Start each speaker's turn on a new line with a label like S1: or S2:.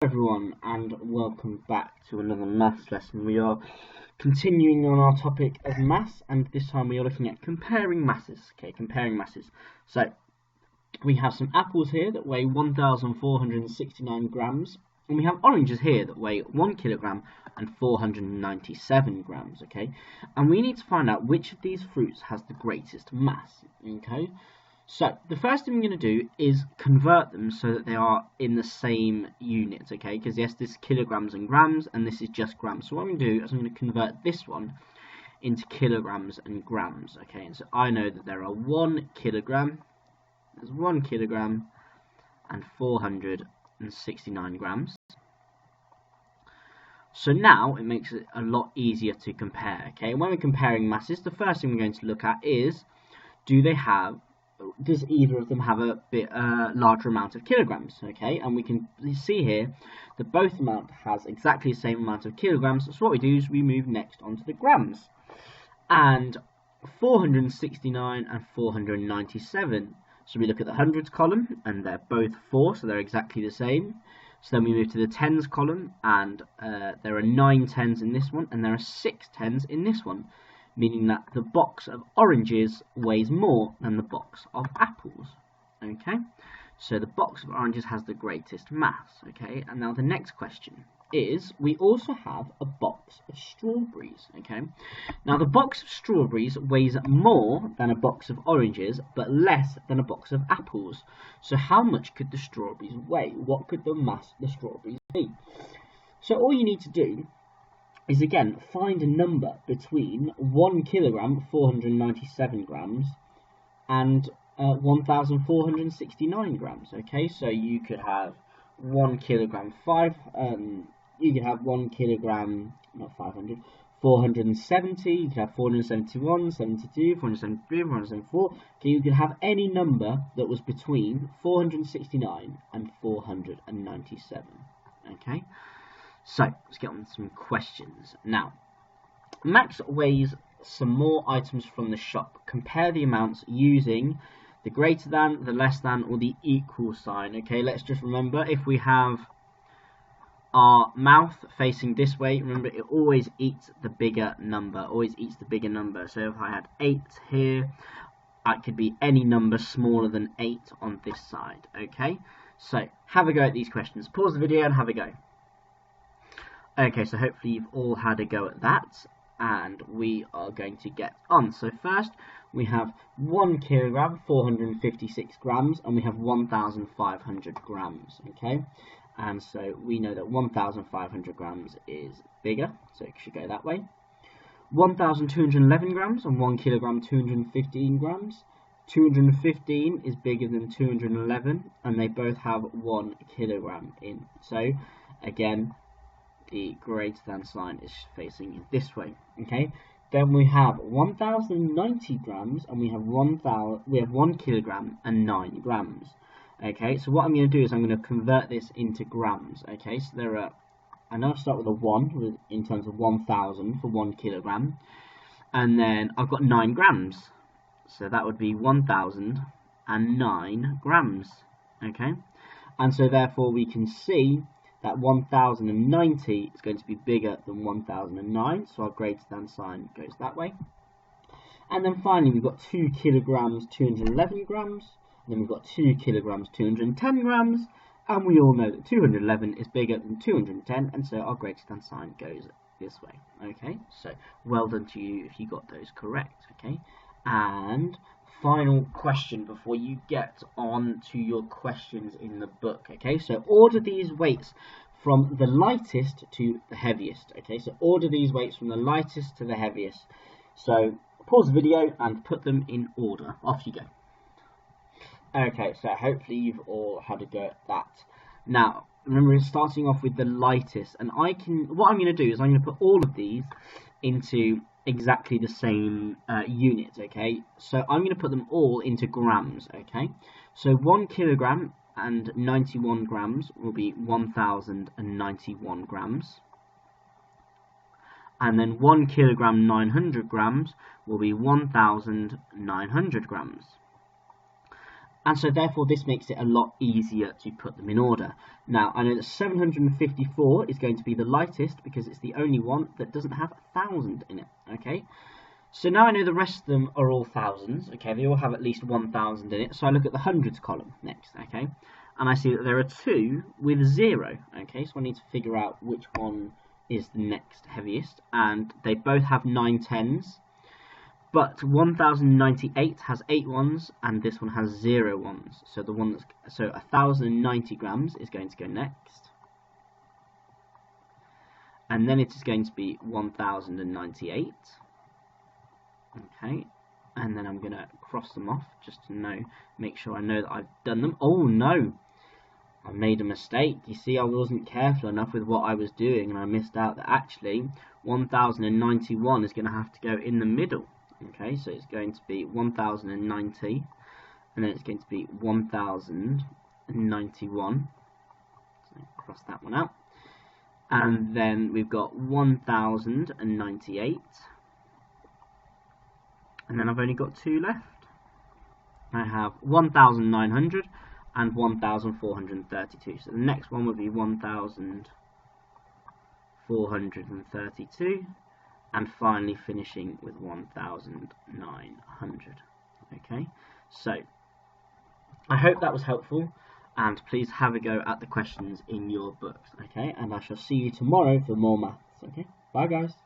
S1: Everyone, and welcome back to another maths lesson. We are continuing on our topic of maths, and this time we are looking at comparing masses. Comparing masses. So we have some apples here that weigh 1,469 grams, and we have oranges here that weigh 1 kilogram and 497 grams. And we need to find out which of these fruits has the greatest mass. So the first thing we're going to do is convert them so that they are in the same units, because yes, this is kilograms and grams, and this is just grams. So what I'm going to do is I'm going to convert this one into kilograms and grams, and so I know that there are 1 kilogram, there's 1 kilogram and 469 grams. So now it makes it a lot easier to compare, When we're comparing masses, the first thing we're going to look at is, does either of them have a bit larger amount of kilograms, and we can see here that both amount has exactly the same amount of kilograms. So what we do is we move next onto the grams, and 469 and 497. So we look at the hundreds column, and they're both 4, so they're exactly the same. So then we move to the tens column, and there are 9 tens in this one, and there are 6 tens in this one, meaning that the box of oranges weighs more than the box of apples. So the box of oranges has the greatest mass. And now the next question is, we also have a box of strawberries. Now the box of strawberries weighs more than a box of oranges, but less than a box of apples. So how much could the strawberries weigh? What could the mass of the strawberries be? So all you need to do is, again, find a number between 1 kilogram, 497 grams, and 1,469 grams. So you could have 1 kilogram, you could have 1 kilogram, not 500, 470, you could have 471, 72, 473, 474. You could have any number that was between 469 and 497. So let's get on to some questions. Now, Max weighs some more items from the shop. Compare the amounts using the greater than, the less than, or the equal sign. Let's just remember, if we have our mouth facing this way, remember it always eats the bigger number, So if I had 8 here, it could be any number smaller than 8 on this side. So have a go at these questions. Pause the video and have a go. So hopefully you've all had a go at that, and we are going to get on. So first we have 1 kilogram, 456 grams, and we have 1,500 grams, and so we know that 1,500 grams is bigger, so it should go that way. 1,211 grams and 1 kilogram, 215 grams. 215 is bigger than 211, and they both have 1 kilogram in. So again, the greater than sign is facing this way. Then we have 1,090 grams, and we have 1 kilogram and 9 grams. So what I'm going to do is I'm going to convert this into grams. So there are, and I'll start with a 1 in terms of 1,000 for 1 kilogram, and then I've got 9 grams, so that would be 1,009 grams. And so therefore we can see that 1,090 is going to be bigger than 1,009, so our greater than sign goes that way. And then finally we've got 2 kilograms, 211 grams, and then we've got 2 kilograms, 210 grams, and we all know that 211 is bigger than 210, and so our greater than sign goes this way. So well done to you if you got those correct. And final question before you get on to your questions in the book. So order these weights from the lightest to the heaviest. So order these weights from the lightest to the heaviest. So pause the video and put them in order. Off you go. So hopefully you've all had a go at that. Now remember, starting off with the lightest, and what I'm going to do is I'm going to put all of these into exactly the same units. So I'm going to put them all into grams. So 1 kilogram and 91 grams will be 1,091 grams, and then 1 kilogram 900 grams will be 1,900 grams, And so therefore this makes it a lot easier to put them in order. Now I know that 754 is going to be the lightest because it's the only one that doesn't have 1,000 in it. Okay, so now I know the rest of them are all thousands. Okay, they all have at least 1,000 in it. So I look at the hundreds column next. Okay, and I see that there are 2 with 0. Okay, so I need to figure out which one is the next heaviest, and they both have 9 tens. But 1098 has 8 ones, and this one has 0 ones. So 1090 grams is going to go next, and then it is going to be 1098. Okay, and then I'm going to cross them off just to make sure I know that I've done them. Oh no, I made a mistake. You see, I wasn't careful enough with what I was doing, and I missed out that actually 1091 is going to have to go in the middle. Okay, so it's going to be 1090, and then it's going to be 1091. So cross that one out. And then we've got 1098. And then I've only got 2 left. I have 1900 and 1432. So the next one would be 1432. And finally finishing with 1900. Okay, so I hope that was helpful, and please have a go at the questions in your books. Okay, and I shall see you tomorrow for more maths. Okay, bye guys.